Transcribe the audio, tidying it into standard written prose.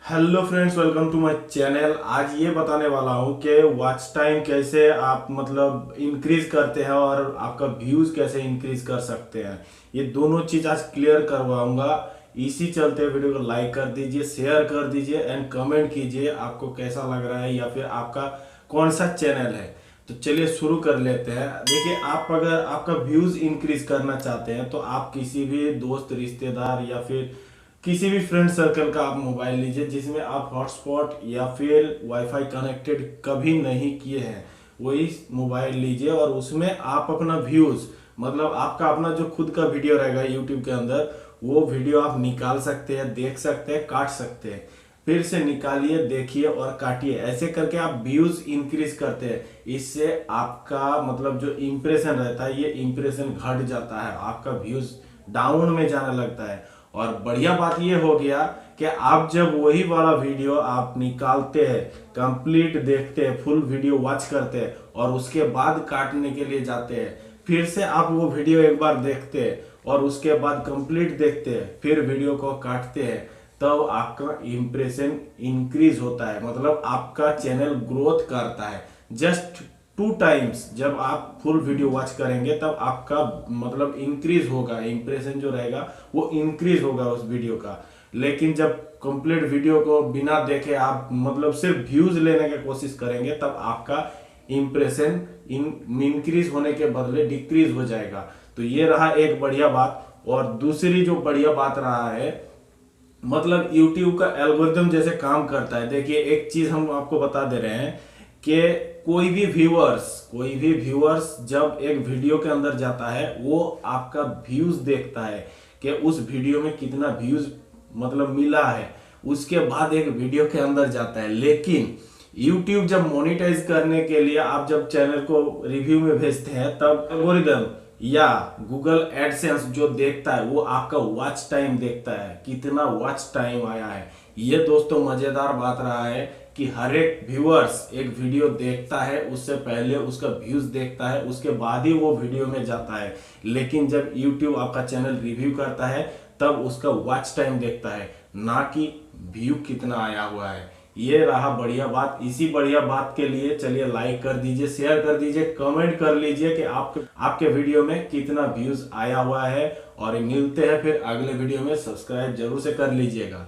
Hello friends, welcome to my channel. आज ये बताने वाला हूँ कि वॉच टाइम कैसे आप मतलब इंक्रीज करते हैं और आपका व्यूज कैसे इंक्रीज कर सकते हैं। ये दोनों चीज आज क्लियर करवाऊंगा। इसी चलते वीडियो को लाइक कर दीजिए, शेयर कर दीजिए एंड कमेंट कीजिए आपको कैसा लग रहा है या फिर आपका कौन सा चैनल है। तो चलिए शुरू कर लेते हैं। देखिए, आप अगर आपका व्यूज इंक्रीज करना चाहते हैं तो आप किसी भी दोस्त, रिश्तेदार या फिर किसी भी फ्रेंड सर्कल का आप मोबाइल लीजिए जिसमें आप हॉटस्पॉट या फिर वाईफाई कनेक्टेड कभी नहीं किए हैं, वही मोबाइल लीजिए और उसमें आप अपना व्यूज मतलब आपका अपना जो खुद का वीडियो रहेगा यूट्यूब के अंदर, वो वीडियो आप निकाल सकते हैं, देख सकते हैं, काट सकते हैं। फिर से निकालिए, देखिए और काटिए। ऐसे करके आप व्यूज इंक्रीज करते हैं। इससे आपका मतलब जो इम्प्रेशन रहता है, ये इम्प्रेशन घट जाता है, आपका व्यूज डाउन में जाने लगता है। और बढ़िया बात ये हो गया कि आप जब वही वाला वीडियो आप निकालते हैं, कंप्लीट देखते हैं, फुल वीडियो वॉच करते हैं और उसके बाद काटने के लिए जाते हैं, फिर से आप वो वीडियो एक बार देखते हैं और उसके बाद कंप्लीट देखते हैं, फिर वीडियो को काटते हैं, तब आपका इम्प्रेशन इंक्रीज होता है, मतलब आपका चैनल ग्रोथ करता है। जस्ट 2 टाइम्स जब आप फुल वीडियो वॉच करेंगे तब आपका मतलब इंक्रीज होगा, इंप्रेशन जो रहेगा वो इंक्रीज होगा उस वीडियो का। लेकिन जब कंप्लीट वीडियो को बिना देखे आप मतलब सिर्फ व्यूज लेने की कोशिश करेंगे तब आपका इंप्रेशन इंक्रीज होने के बदले डिक्रीज हो जाएगा। तो ये रहा एक बढ़िया बात। और दूसरी जो बढ़िया बात रहा है, मतलब YouTube का एल्गोरिथम जैसे काम करता है। देखिए, एक चीज हम आपको बता दे रहे हैं कि कोई भी व्यूअर्स जब एक वीडियो के अंदर जाता है, वो आपका व्यूज देखता है कि उस वीडियो में कितना व्यूज मतलब मिला है, उसके बाद एक वीडियो के अंदर जाता है। लेकिन YouTube जब मोनेटाइज करने के लिए आप जब चैनल को रिव्यू में भेजते हैं, तब एल्गोरिदम या गूगल एडसेंस जो देखता है वो आपका वॉच टाइम देखता है, कितना वॉच टाइम आया है। ये दोस्तों मजेदार बात रहा है कि हर एक व्यूअर्स एक वीडियो देखता है, उससे पहले उसका व्यूज देखता है, उसके बाद ही वो वीडियो में जाता है। लेकिन जब YouTube आपका चैनल रिव्यू करता है तब उसका वॉच टाइम देखता है, ना कि व्यू कितना आया हुआ है। ये रहा बढ़िया बात। इसी बढ़िया बात के लिए चलिए लाइक कर दीजिए, शेयर कर दीजिए, कमेंट कर लीजिए कि आपके वीडियो में कितना व्यूज आया हुआ है। और मिलते हैं फिर अगले वीडियो में। सब्सक्राइब जरूर से कर लीजिएगा।